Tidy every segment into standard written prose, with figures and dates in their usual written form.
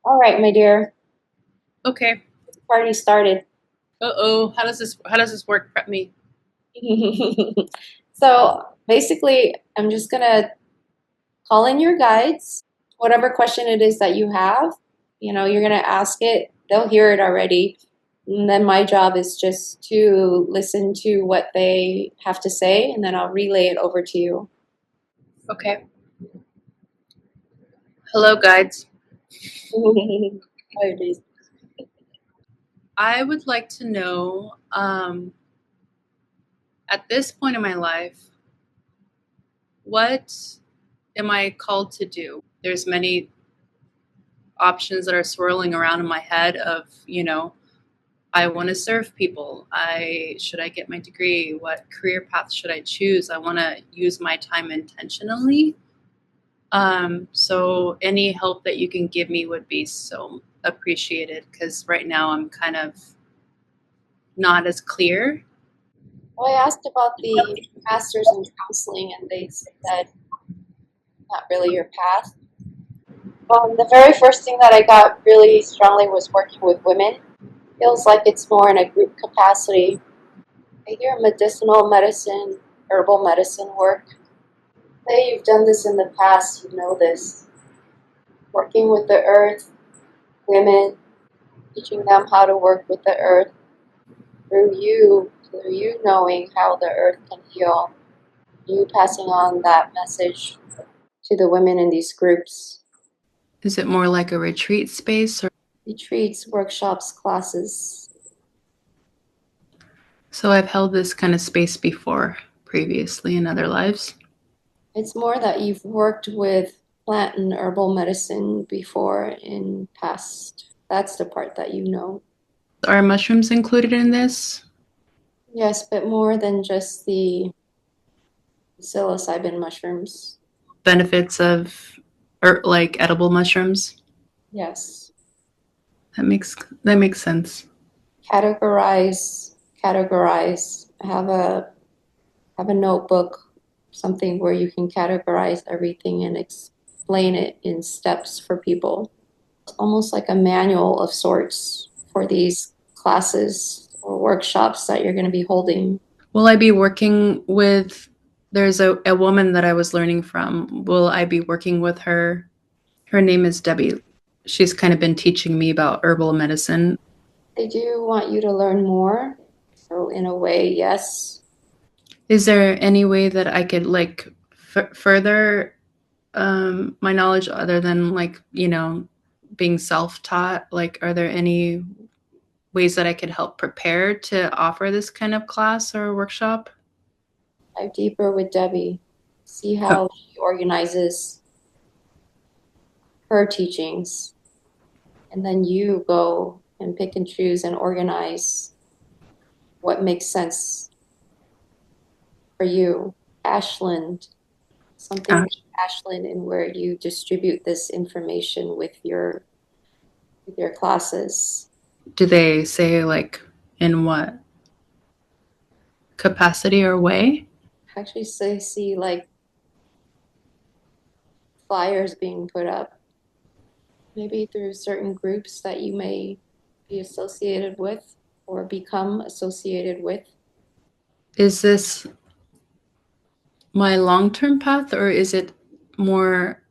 All right, my dear. Okay. Party started. Uh-oh. How does this work? Prep me. So basically, I'm just gonna call in your guides. Whatever question it is that you have, you're gonna ask it. They'll hear it already. And then my job is just to listen to what they have to say, and then I'll relay it over to you. Okay. Hello, guides. Hi, Daisy. I would like to know, at this point in my life, what am I called to do? There's many options that are swirling around in my head of, I want to serve people. I get my degree? What career path should I choose? I want to use my time intentionally. So any help that you can give me would be so appreciated because right now I'm kind of not as clear. Well, I asked about the masters in counseling, and they said not really your path. The very first thing that I got really strongly was working with women. Feels like it's more in a group capacity. I hear medicinal medicine, herbal medicine work. Say you've done this in the past, you know this. Working with the earth, women, teaching them how to work with the earth through you knowing how the earth can heal, you passing on that message to the women in these groups. Is it more like a retreat space or Retreats, workshops, classes. so I've held this kind of space before previously in other lives? It's more that you've worked with plant and herbal medicine before in past. That's the part that you know. Are mushrooms included in this? Yes, but more than just the psilocybin mushrooms. Benefits of or like edible mushrooms? Yes. That makes sense. Categorize, categorize. Have a notebook, something where you can categorize everything and explain it in steps for people. It's almost like a manual of sorts for these classes or workshops that you're going to be holding. Will I be working with there's a woman that I was learning from. Will I be working with her? Her name is Debbie. She's kind of been teaching me about herbal medicine. They do want you to learn more. So, in a way, yes. Is there any way that I could like further my knowledge other than like, being self-taught? Like, are there any ways that I could help prepare to offer this kind of class or workshop? Dive deeper with Debbie. See Oh, how she organizes her teachings. And then you go and pick and choose and organize what makes sense for you. Ashland, something like Ashland, and where you distribute this information with your classes. do they say like in what capacity or way? Actually, so see like flyers being put up, maybe through certain groups that you may be associated with or become associated with. Is this my long-term path or is it more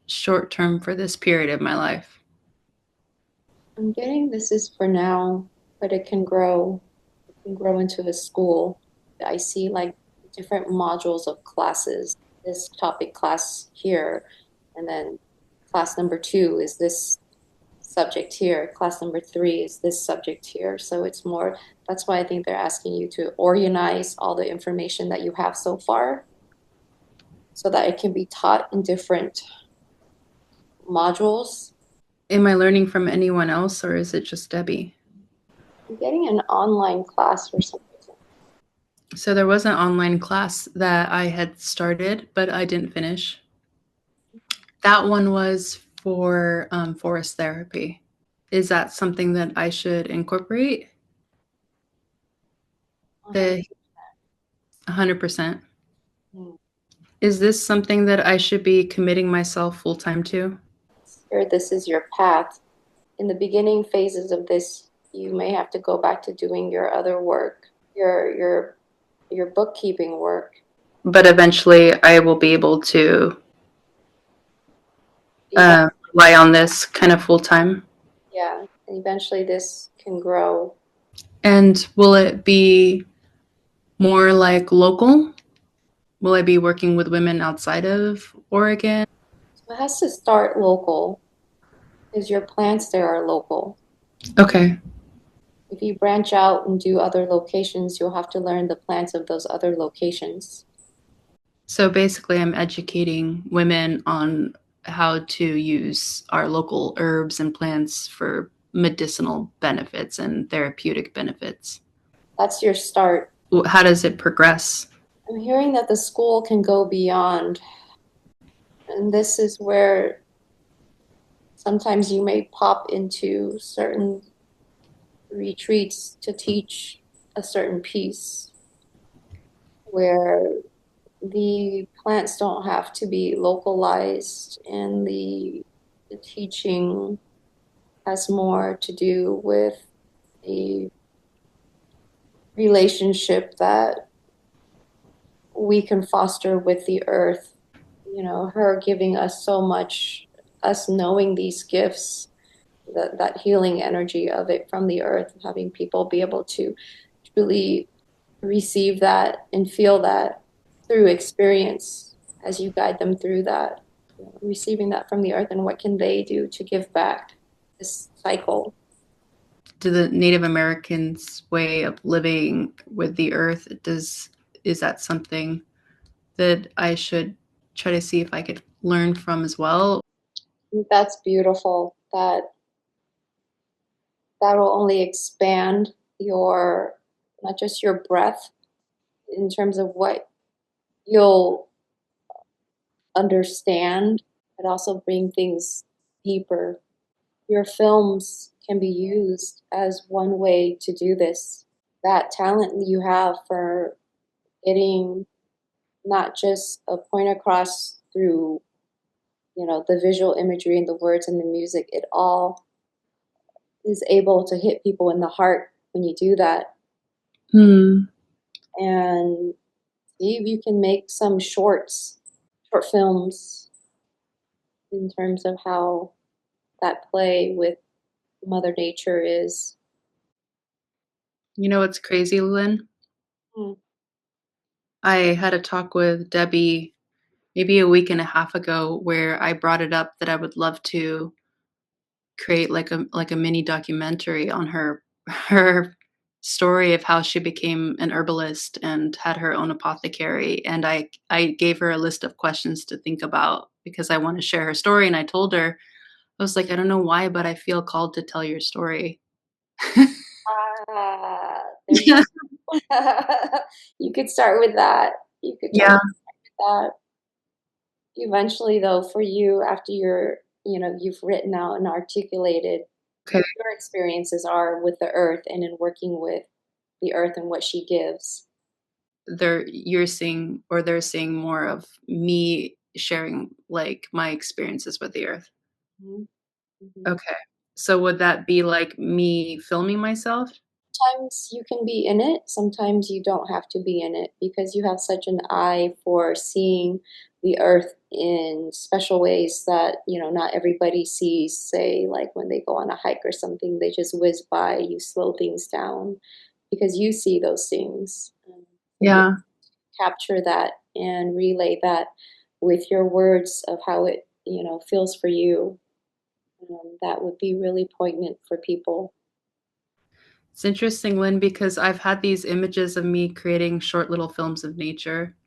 short-term for this period of my life? I'm getting this is for now, but it can grow. It can grow into a school. I see like different modules of classes. This topic class here, and then class number two is this subject here. Class number three is this subject here. So it's more, that's why I think they're asking you to organize all the information that you have so far so that it can be taught in different modules. Am I learning from anyone else or is it just Debbie? I'm getting an online class or something. So there was an online class that I had started, but I didn't finish. That one was for forest therapy. Is that something that I should incorporate? The 100%. Is this something that I should be committing myself full time to? Or this is your path. in the beginning phases of this, you may have to go back to doing your other work, your bookkeeping work. But eventually I will be able to Even, rely on this kind of full time. yeah, and eventually this can grow. And will it be more like local? Will I be working with women outside of Oregon? So it has to start local because your plants there are local. Okay. If you branch out and do other locations, you'll have to learn the plants of those other locations. So basically, I'm educating women on how to use our local herbs and plants for medicinal benefits and therapeutic benefits. That's your start. How does it progress? I'm hearing that the school can go beyond, and this is where sometimes you may pop into certain retreats to teach a certain piece where the plants don't have to be localized and the teaching has more to do with a relationship that we can foster with the earth. You know, her giving us so much, us knowing these gifts, that healing energy of it from the earth, having people be able to truly receive that and feel that through experience as you guide them through that, you know, receiving that from the earth and what can they do to give back this cycle. To the Native Americans' way of living with the earth, is that something that I should try to see if I could learn from as well? That's beautiful. That will only expand your, not just your breath in terms of what you'll understand, but also bring things deeper. Your films can be used as one way to do this. That talent you have for getting not just a point across through, you know, the visual imagery and the words and the music, it all is able to hit people in the heart when you do that. Hmm. And see if you can make some short films in terms of how that play with Mother Nature is. You know what's crazy, Lynn? Hmm. I had a talk with Debbie maybe a week and a half ago where I brought it up that I would love to create like a mini documentary on her story of how she became an herbalist and had her own apothecary. And I gave her a list of questions to think about because I want to share her story. And I told her, I was like, I don't know why, but I feel called to tell your story. Ah, there you Yeah. you could start with that. You could Yeah. totally start with that. Eventually, though, for you, after you've written out and articulated Okay. what your experiences are with the earth and in working with the earth and what she gives. You're seeing or they're seeing more of me sharing like my experiences with the earth. Mhm, mhm. Okay. So would that be like me filming myself? Sometimes you can be in it, sometimes you don't have to be in it because you have such an eye for seeing the earth in special ways that, you know, not everybody sees. Say, like when they go on a hike or something, they just whiz by, you slow things down because you see those things. So be Yeah. capture that and relay that with your words of how it, you know, feels for you. That would be really poignant for people. It's interesting, Lynn, because I've had these images of me creating short little films of nature.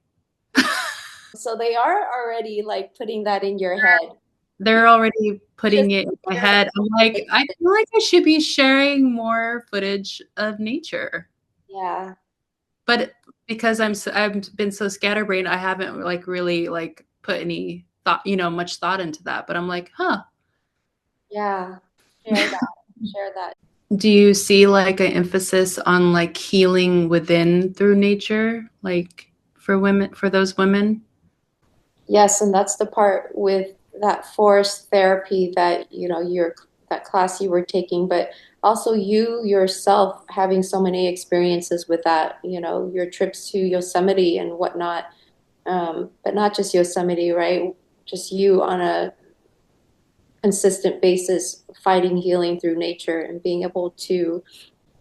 So they are already like putting that in your head. They're already putting Just it in my share the head. I'm like, I information. feel like I should be sharing more footage of nature. Yeah, But because I've been so scatterbrained, I haven't like really like put any thought, much thought into that. But I'm like, huh. yeah. Share that. Share that. Do you see like an emphasis on like healing within through nature, like for those women? Yes, and that's the part with that forest therapy that, you know, that class you were taking, but also you yourself having so many experiences with that, you know, your trips to Yosemite and whatnot. But not just Yosemite, right? Just you on a consistent basis, fighting healing through nature and being able to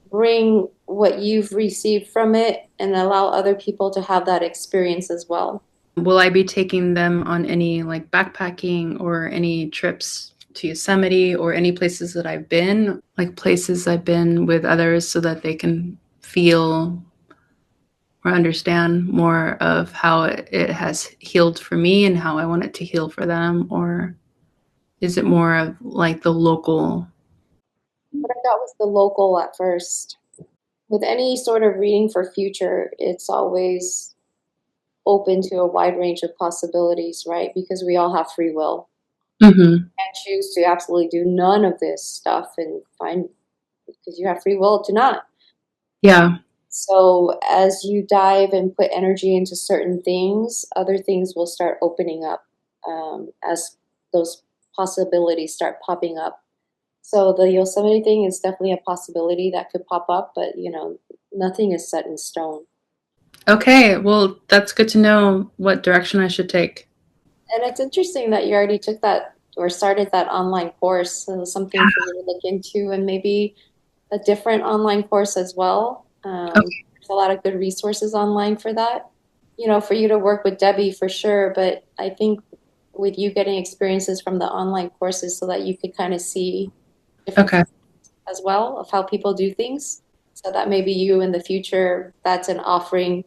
bring what you've received from it and allow other people to have that experience as well. Will I be taking them on any like backpacking or any trips to Yosemite or any places that I've been, like places I've been with others so that they can feel or understand more of how it has healed for me and how I want it to heal for them? Or is it more of like the local? What I got was the local at first. With any sort of reading for future, it's always open to a wide range of possibilities, right? Because we all have free will Mm-hmm. and choose to absolutely do none of this stuff and find because you have free will to not. Yeah. So as you dive and put energy into certain things, other things will start opening up as those possibilities start popping up. So the Yosemite thing is definitely a possibility that could pop up, but you know, nothing is set in stone. Okay. Well, that's good to know what direction I should take. And it's interesting that you already took that or started that online course. So something for you to look into, and maybe a different online course as well. Okay. There's a lot of good resources online for that. You know, for you to work with Debbie for sure, but I think with you getting experiences from the online courses so that you could kind of see different Okay. as well of how people do things. So that maybe you in the future, that's an offering.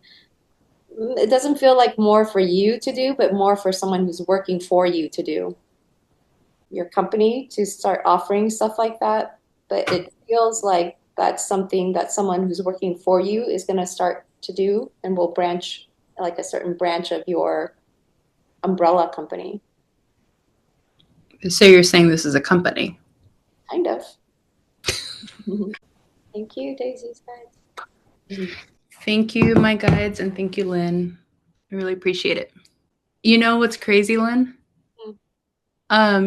It doesn't feel like more for you to do, but more for someone who's working for you to do. Your company to start offering stuff like that. But it feels like that's something that someone who's working for you is going to start to do and will branch like a certain branch of your umbrella company. So you're saying this is a company? Kind of. Thank you, Daisy's guys. Thank you, my guides, and thank you, Lynn. I really appreciate it. You know what's crazy, Lynn?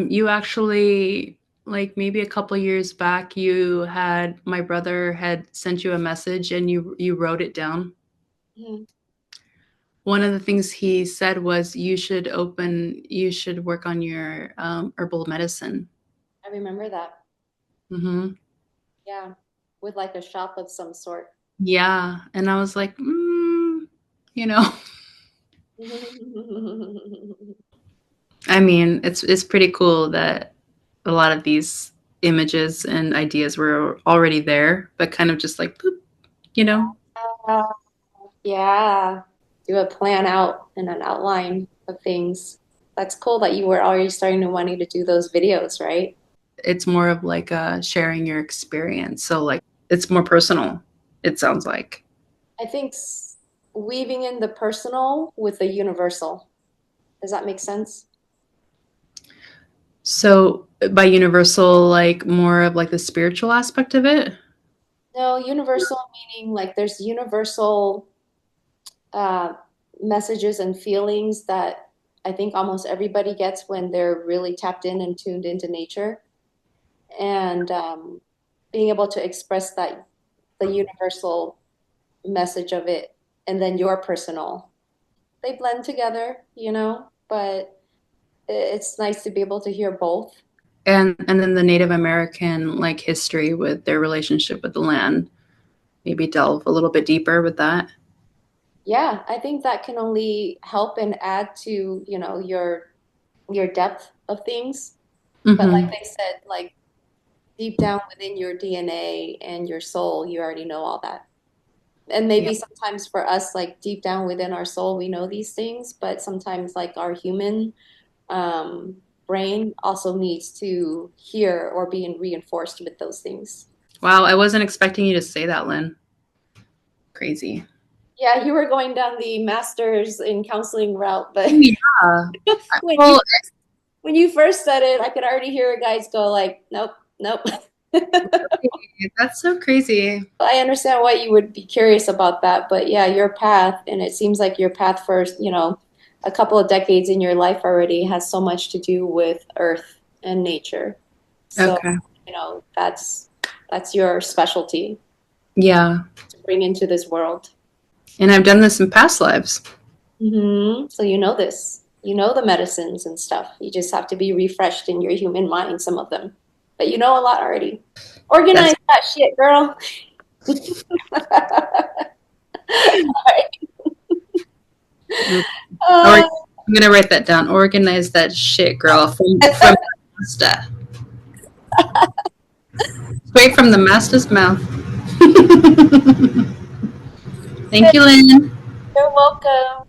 You actually, like maybe a couple years back, you had my brother had sent you a message and you wrote it down. Mm-hmm. One of the things he said was you should work on your herbal medicine. I remember that. Hmm. Yeah. With like a shop of some sort. Yeah, and I was like, you know, I mean, it's pretty cool that a lot of these images and ideas were already there, but kind of just like, boop, you know. Yeah. Do a plan out and an outline of things. That's cool that you were already starting to wanting to do those videos, right? It's more of like sharing your experience. So like it's more personal, it sounds like. I think weaving in the personal with the universal. Does that make sense? So by universal, like more of like the spiritual aspect of it. No, universal meaning like there's universal uh, messages and feelings that I think almost everybody gets when they're really tapped in and tuned into nature. And being able to express that, the universal message of it, and then your personal. They blend together, you know, but it's nice to be able to hear both. And then the Native American like history with their relationship with the land. Maybe delve a little bit deeper with that. Yeah, I think that can only help and add to, you know, your depth of things. But like Hmm. they said, like deep down within your DNA and your soul, you already know all that. And Yeah. maybe sometimes for us, like deep down within our soul, we know these things, but sometimes like our human um, brain also needs to hear or be reinforced with those things. Wow, I wasn't expecting you to say that, Lynn. Crazy. Yeah, you were going down the master's in counseling route, but Yeah. when you Well, when you first said it, I could already hear guys go like, "Nope, nope." that's so crazy. I understand why you would be curious about that, but yeah, your path, and it seems like your path for, you know, a couple of decades in your life already has so much to do with earth and nature. So Okay. you know, that's your specialty Yeah. to bring into this world. And I've done this in past lives. So you know this. You know the medicines and stuff. You just have to be refreshed in your human mind, some of them. But you know a lot already. Organize that shit, girl. Or I'm gonna write that down. Organize that shit, girl. From the master. Straight from the master's mouth. Thank you, Lynn. You're welcome.